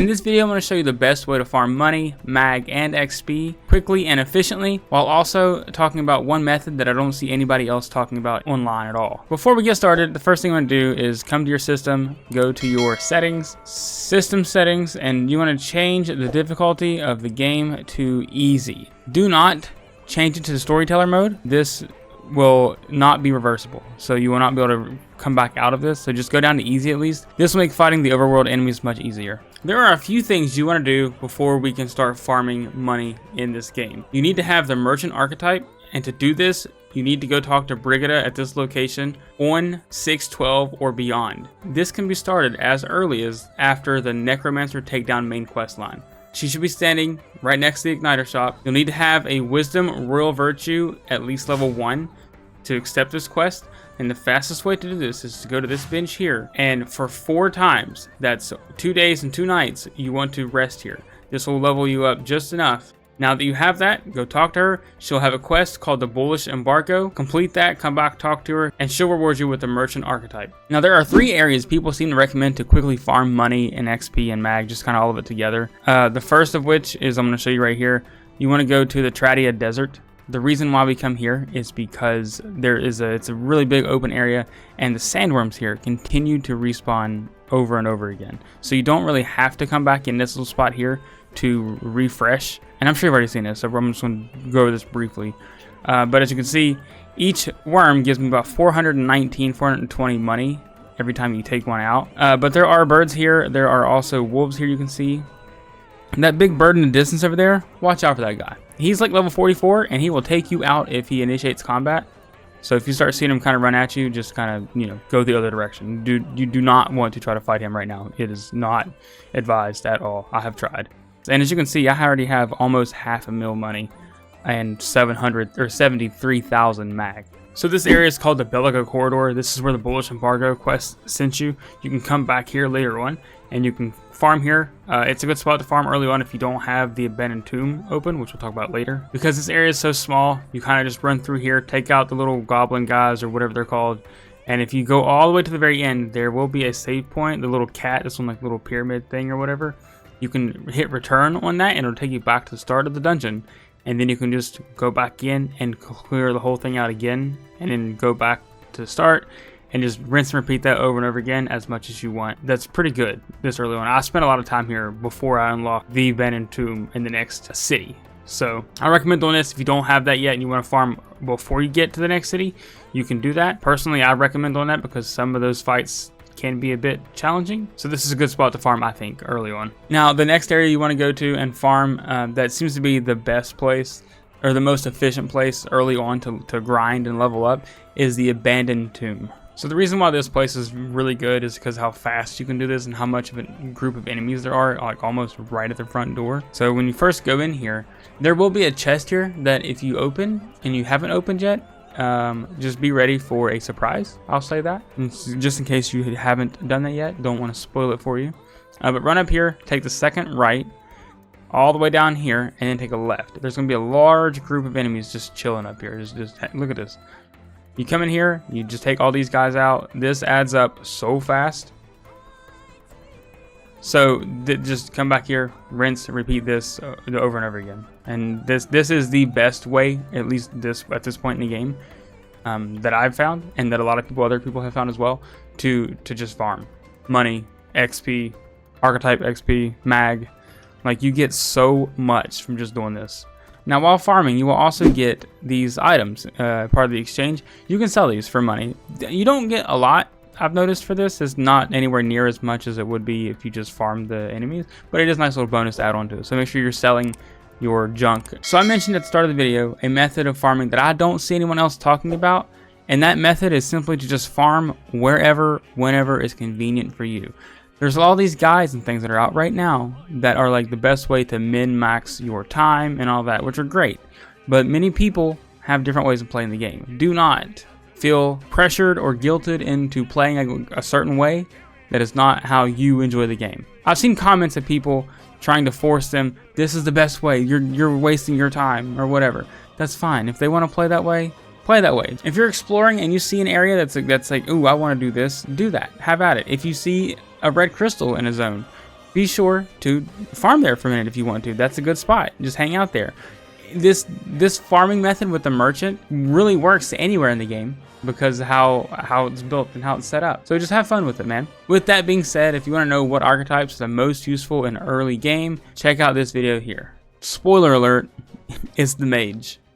In this video, I'm going to show you the best way to farm money, mag, and XP quickly and efficiently, while also talking about one method that I don't see anybody else talking about online at all. Before we get started, the first thing you want to do is come to your system, go to your settings, system settings, and you want to change the difficulty of the game to easy. Do not change it to the storyteller mode. This will not be reversible, so you will not be able to come back out of this. So just go down to easy at least. This will make fighting the overworld enemies much easier. There are a few things you want to do before we can start farming money in this game. You need to have the merchant archetype, and to do this you need to go talk to Brigida at this location on 612 or beyond. This can be started as early as after the Necromancer takedown main quest line. She should be standing right next to the Igniter shop. You'll need to have a Wisdom Royal Virtue at least level 1 to accept this quest. And the fastest way to do this is to go to this bench here, and for 4 times, that's 2 days and 2 nights, you want to rest here. This will level you up just enough. Now that you have that, go talk to her. She'll have a quest called the Bullish Embargo. Complete that, come back, talk to her, and she'll reward you with the Merchant Archetype. Now there are 3 areas people seem to recommend to quickly farm money and XP and mag, just kind of all of it together. The first of which is, I'm going to show you right here. You want to go to the Tradia Desert. The reason why we come here is because it's a really big open area, and the sandworms here continue to respawn over and over again. So you don't really have to come back in this little spot here to refresh. And I'm sure you've already seen this, so I'm just going to go over this briefly. But as you can see, each worm gives me about 420 money every time you take one out. But there are birds here. There are also wolves here, you can see. And that big bird in the distance over there, watch out for that guy. He's like level 44, and he will take you out if he initiates combat. So if you start seeing him kind of run at you, just kind of, go the other direction. You do not want to try to fight him right now. It is not advised at all. I have tried. And as you can see, I already have almost $500,000 money and 73,000 mag. So this area is called the Belega Corridor. This is where the Bullish Embargo quest sent you. You can come back here later on, and you can farm here. It's a good spot to farm early on if you don't have the Abandoned Tomb open, which we'll talk about later. Because this area is so small, you kind of just run through here, take out the little goblin guys or whatever they're called. And if you go all the way to the very end, there will be a save point, the little cat, this one like little pyramid thing or whatever. You can hit return on that, and it'll take you back to the start of the dungeon. And then you can just go back in and clear the whole thing out again, and then go back to the start and just rinse and repeat that over and over again as much as you want. That's pretty good this early on. I spent a lot of time here before I unlocked the Abandoned Tomb in the next city. So I recommend doing this if you don't have that yet and you want to farm before you get to the next city. You can do that. Personally, I recommend doing that because some of those fights can be a bit challenging. So this is a good spot to farm, I think, early on. Now, the next area you want to go to and farm, that seems to be the best place or the most efficient place early on to grind and level up, is the Abandoned Tomb. So the reason why this place is really good is because how fast you can do this and how much of a group of enemies there are, like almost right at the front door. So when you first go in here, there will be a chest here that if you open and you haven't opened yet, just be ready for a surprise. I'll say that, and just in case you haven't done that yet, don't want to spoil it for you. But run up here, take the second right, all the way down here, and then take a left. There's going to be a large group of enemies just chilling up here. Just look at this. You come in here, you just take all these guys out. This adds up so fast. So just come back here, rinse, repeat this over and over again. And this is the best way, at least at this point in the game, that I've found, and that a lot of other people have found as well, to just farm money, XP, archetype XP, mag. Like, you get so much from just doing this. Now, while farming, you will also get these items, part of the exchange. You can sell these for money. You don't get a lot, I've noticed, for this. It's not anywhere near as much as it would be if you just farmed the enemies, but it is a nice little bonus to add on to it. So make sure you're selling your junk. So I mentioned at the start of the video a method of farming that I don't see anyone else talking about, and that method is simply to just farm wherever, whenever is convenient for you. There's all these guides and things that are out right now that are like the best way to min-max your time and all that, which are great. But many people have different ways of playing the game. Do not feel pressured or guilted into playing a certain way that is not how you enjoy the game. I've seen comments of people trying to force them, this is the best way, you're wasting your time or whatever. That's fine. If they want to play that way, play that way. If you're exploring and you see an area that's like, ooh, I want to do this, do that. Have at it. If you see a red crystal in a zone be sure to farm there for a minute if you want to. That's a good spot. Just hang out there. This farming method with the merchant really works anywhere in the game because how it's built and how it's set up. So just have fun with it, man. With that being said, if you want to know what archetypes are the most useful in early game, check out this video here. Spoiler alert, it's the mage.